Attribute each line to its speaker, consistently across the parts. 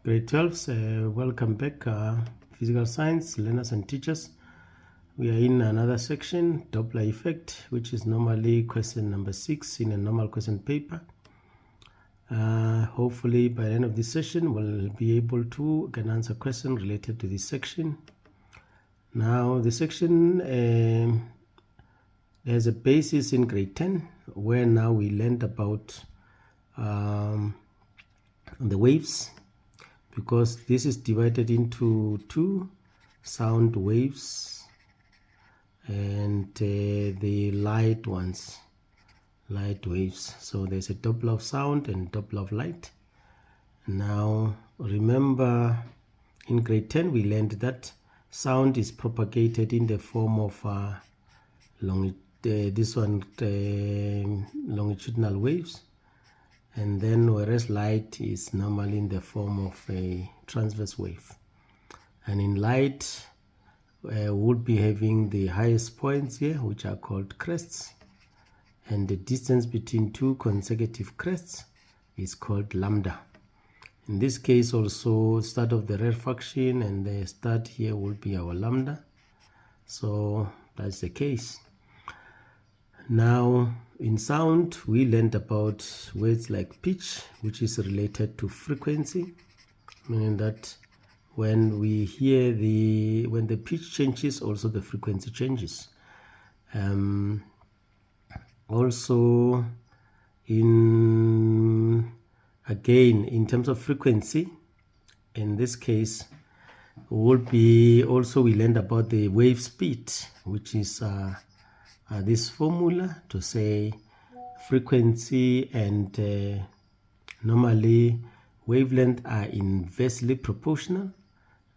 Speaker 1: Grade 12s, welcome back, physical science learners and teachers. We are in another section, Doppler effect, which is normally question number 6 in a normal question paper. Hopefully by the end of this session we'll be able to answer a question related to this section. Now the section has a basis in grade 10, where now we learned about the waves, because this is divided into two sound waves and the light waves. So there's a Doppler of sound and Doppler of light. Now remember, in grade 10 we learned that sound is propagated in the form of longitudinal waves, and then whereas light is normally in the form of a transverse wave. And in light would be having the highest points here, which are called crests, and the distance between two consecutive crests is called lambda. In this case also, start of the rarefaction and the start here will be our lambda. So that's the case. Now in sound we learned about words like pitch, which is related to frequency, meaning that when we hear when the pitch changes, also the frequency changes. Also in terms of frequency, in this case would be also, we learned about the wave speed, which is this formula to say frequency and normally wavelength are inversely proportional,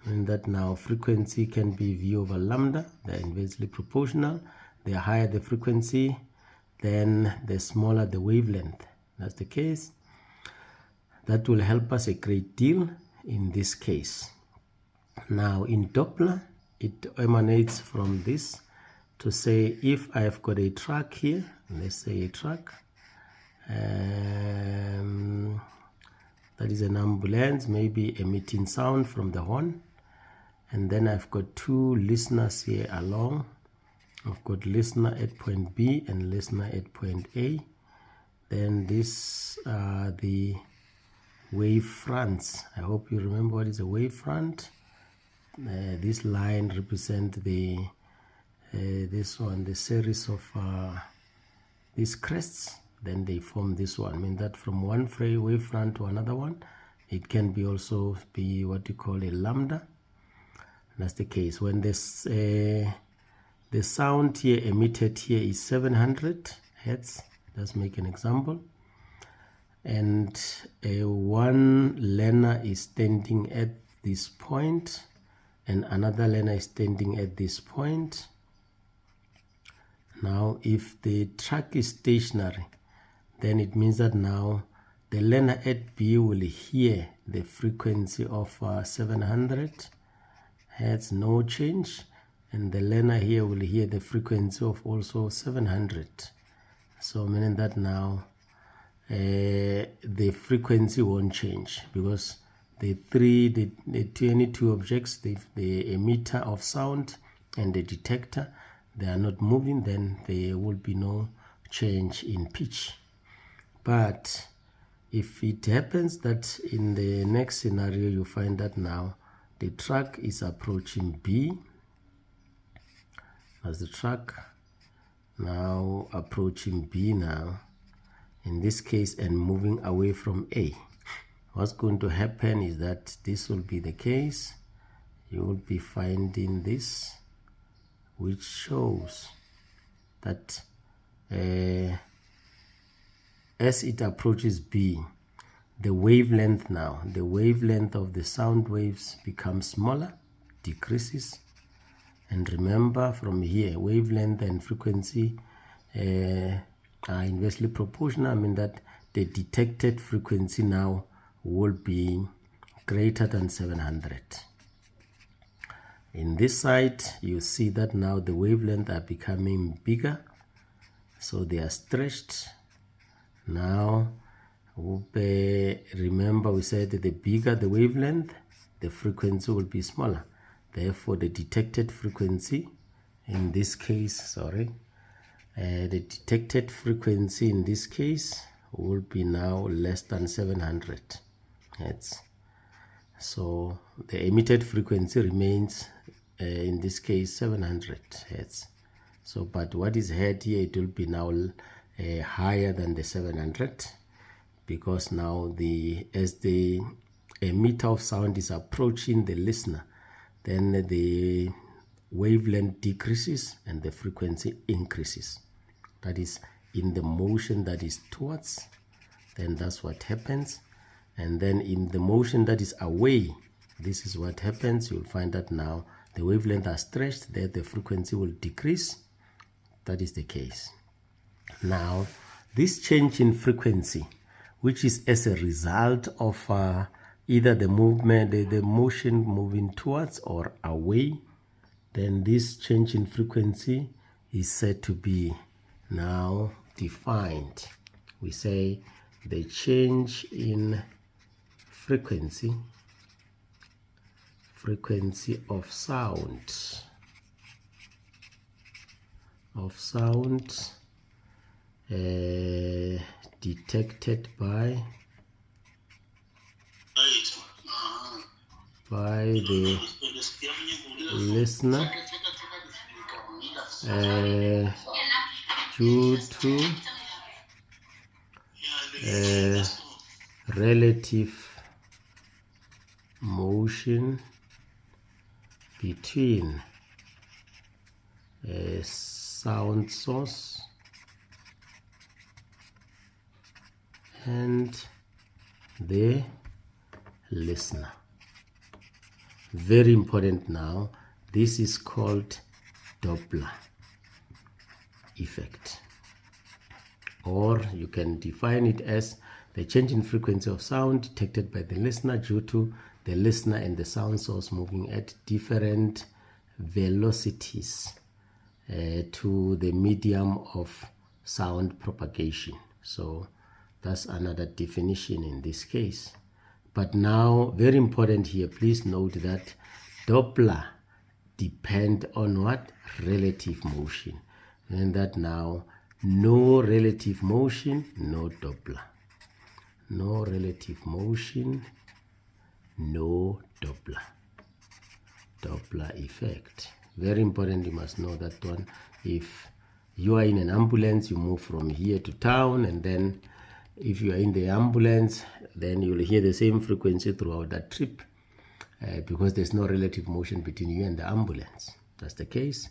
Speaker 1: and that now frequency can be v over lambda. They're inversely proportional. The higher the frequency, then the smaller the wavelength. That's the case. That will help us a great deal in this case. Now in Doppler, it emanates from this to say, if I've got a track here, let's say a track, that is an ambulance, maybe emitting sound from the horn, and then I've got two listeners here along. I've got listener at point B and listener at point A. Then these are the wave fronts. I hope you remember what is a wave front. This line represents the the series of these crests. Then they form this one. I mean that from one wave front to another one, it can be also be what you call a lambda. That's the case when this the sound here emitted here is 700 hertz. Let's make an example, and one learner is standing at this point and another learner is standing at this point. Now if the track is stationary, then it means that now the learner at B will hear the frequency of 700 hertz, no change, and the learner here will hear the frequency of also 700. So meaning that now the frequency won't change, because the 22 objects, the emitter of sound and the detector, they are not moving, then there will be no change in pitch. But if it happens that in the next scenario you find that now the track is approaching B, as the track now approaching B now, in this case, and moving away from A, what's going to happen is that this will be the case. You will be finding this, which shows that as it approaches B, the wavelength of the sound waves becomes smaller, decreases. And remember, from here, wavelength and frequency are inversely proportional. I mean that the detected frequency now will be greater than 700. In this side, you see that now the wavelength are becoming bigger, so they are stretched. Now Remember we said that the bigger the wavelength, the frequency will be smaller. Therefore, the detected frequency in this case, the detected frequency in this case will be now less than 700 Hertz. So the emitted frequency remains in this case 700 Hertz. So, but what is heard here, it will be now higher than the 700, because now as the emitter of sound is approaching the listener, then the wavelength decreases and the frequency increases. That is in the motion that is towards, then that's what happens. And then in the motion that is away, this is what happens. You'll find that now the wavelength are stretched, there the frequency will decrease. That is the case. Now, this change in frequency, which is as a result of either the movement, the motion moving towards or away, then this change in frequency is said to be now defined. We say the change in frequency of sound, detected by the listener due to relative motion between a sound source and the listener. Very important now. This is called Doppler effect, or you can define it as the change in frequency of sound detected by the listener due to the listener and the sound source moving at different velocities to the medium of sound propagation. So that's another definition in this case. But now, very important here, please note that Doppler depend on what? Relative motion. And that now, no relative motion, no Doppler. No relative motion, no Doppler. Doppler effect. Very important, you must know that one. If you are in an ambulance, you move from here to town, and then if you are in the ambulance, then you will hear the same frequency throughout that trip because there's no relative motion between you and the ambulance. That's the case.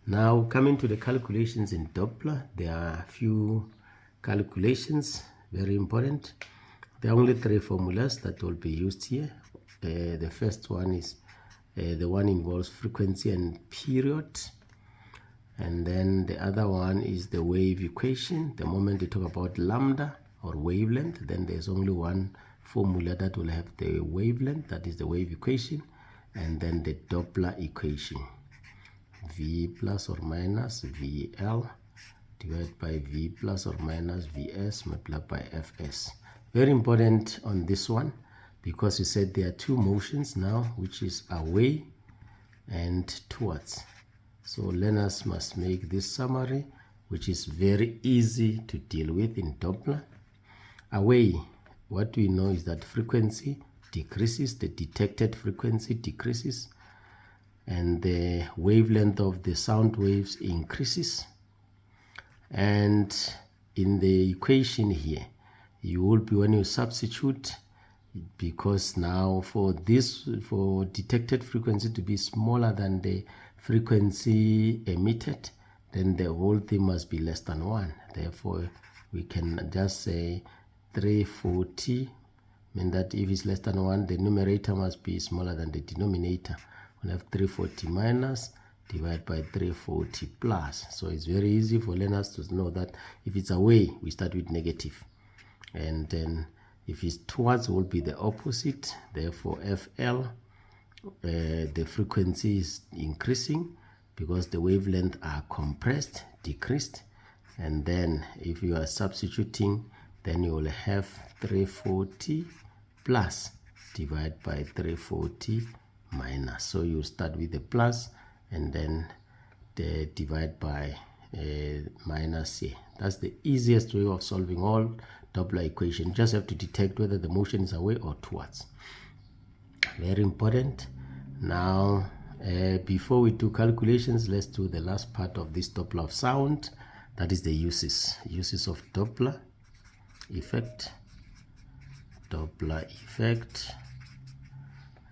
Speaker 1: Now, coming to the calculations in Doppler, there are a few calculations, very important. There are only three formulas that will be used here. The first one is the one involves frequency and period. And then the other one is the wave equation. The moment you talk about lambda or wavelength, then there's only one formula that will have the wavelength, that is the wave equation, and then the Doppler equation. V plus or minus VL divided by V plus or minus Vs multiplied by Fs. Very important on this one, because we said there are two motions now, which is away and towards. So learners must make this summary, which is very easy to deal with in Doppler. Away, what we know is that frequency decreases, the detected frequency decreases, and the wavelength of the sound waves increases. And in the equation here, you will be, when you substitute, because now for detected frequency to be smaller than the frequency emitted, then the whole thing must be less than 1. Therefore, we can just say 340, mean that if it's less than 1, the numerator must be smaller than the denominator. We'll have 340 minus divided by 340 plus. So it's very easy for learners to know that if it's away, we start with negative. And then if it's towards, will be the opposite. Therefore, FL, the frequency is increasing because the wavelength are compressed, decreased. And then if you are substituting then you will have 340 plus divided by 340 minus. So you start with the plus and then the divide by minus here. That's the easiest way of solving all Doppler equation. You just have to detect whether the motion is away or towards. Very important. Now before we do calculations, let's do the last part of this Doppler of sound. That is the uses of Doppler effect. Doppler effect.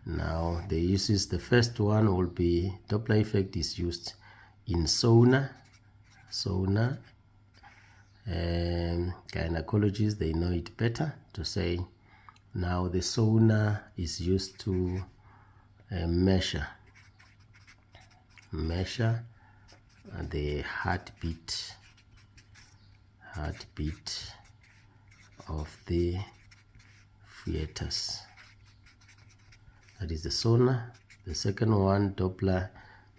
Speaker 1: Now the uses, the first one will be Doppler effect is used in sonar. Gynecologists, they know it better to say. Now the sonar is used to measure the heartbeat of the fetus. That is the sonar. The second one, Doppler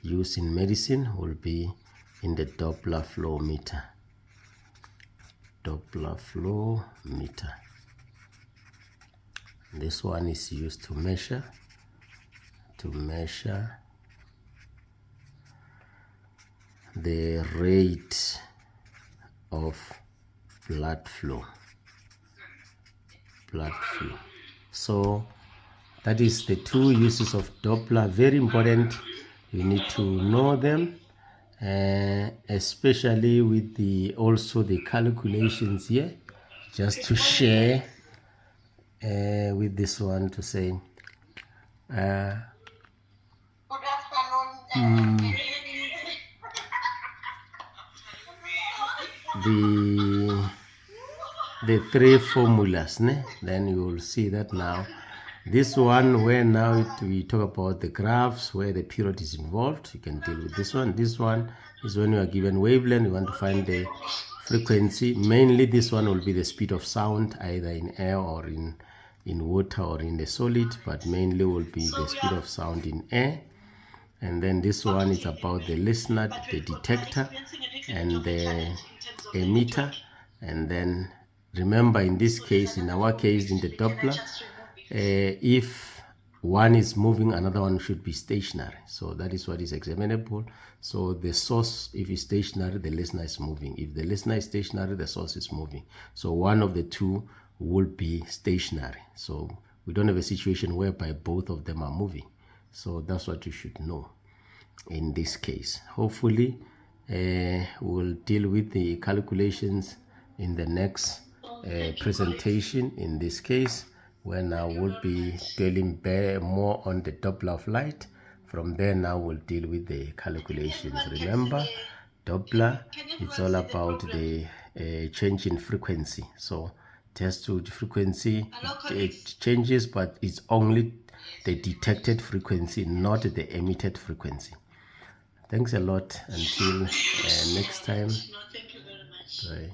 Speaker 1: used in medicine, will be in the Doppler flow meter. Doppler flow meter. This one is used to measure the rate of blood flow. So that is the two uses of Doppler. Very important. You need to know them, especially with also the calculations here, just to share with this one to say
Speaker 2: Good afternoon.
Speaker 1: The three formulas, then you will see that now. This one, where now we talk about the graphs where the period is involved, you can deal with this one. This one is when you are given wavelength, you want to find the frequency. Mainly this one will be the speed of sound, either in air or in water or in the solid, but mainly will be the speed of sound in air. And then this one is about the listener, the detector, and the emitter. And then remember, in this case, in our case, in the Doppler, if one is moving, another one should be stationary. So that is what is examinable. So the source, if it's stationary, the listener is moving. If the listener is stationary, the source is moving. So one of the two will be stationary. So we don't have a situation whereby both of them are moving. So that's what you should know in this case. Hopefully we'll deal with the calculations in the next presentation in this case, when I will be dwelling more on the Doppler of light. From there now we'll deal with the calculations. Remember, Doppler, it's all about the change in frequency. So test to the frequency, it changes, but it's only the detected frequency, not the emitted frequency. Thanks a lot. Until next time.
Speaker 2: No, thank you very much.
Speaker 1: Bye.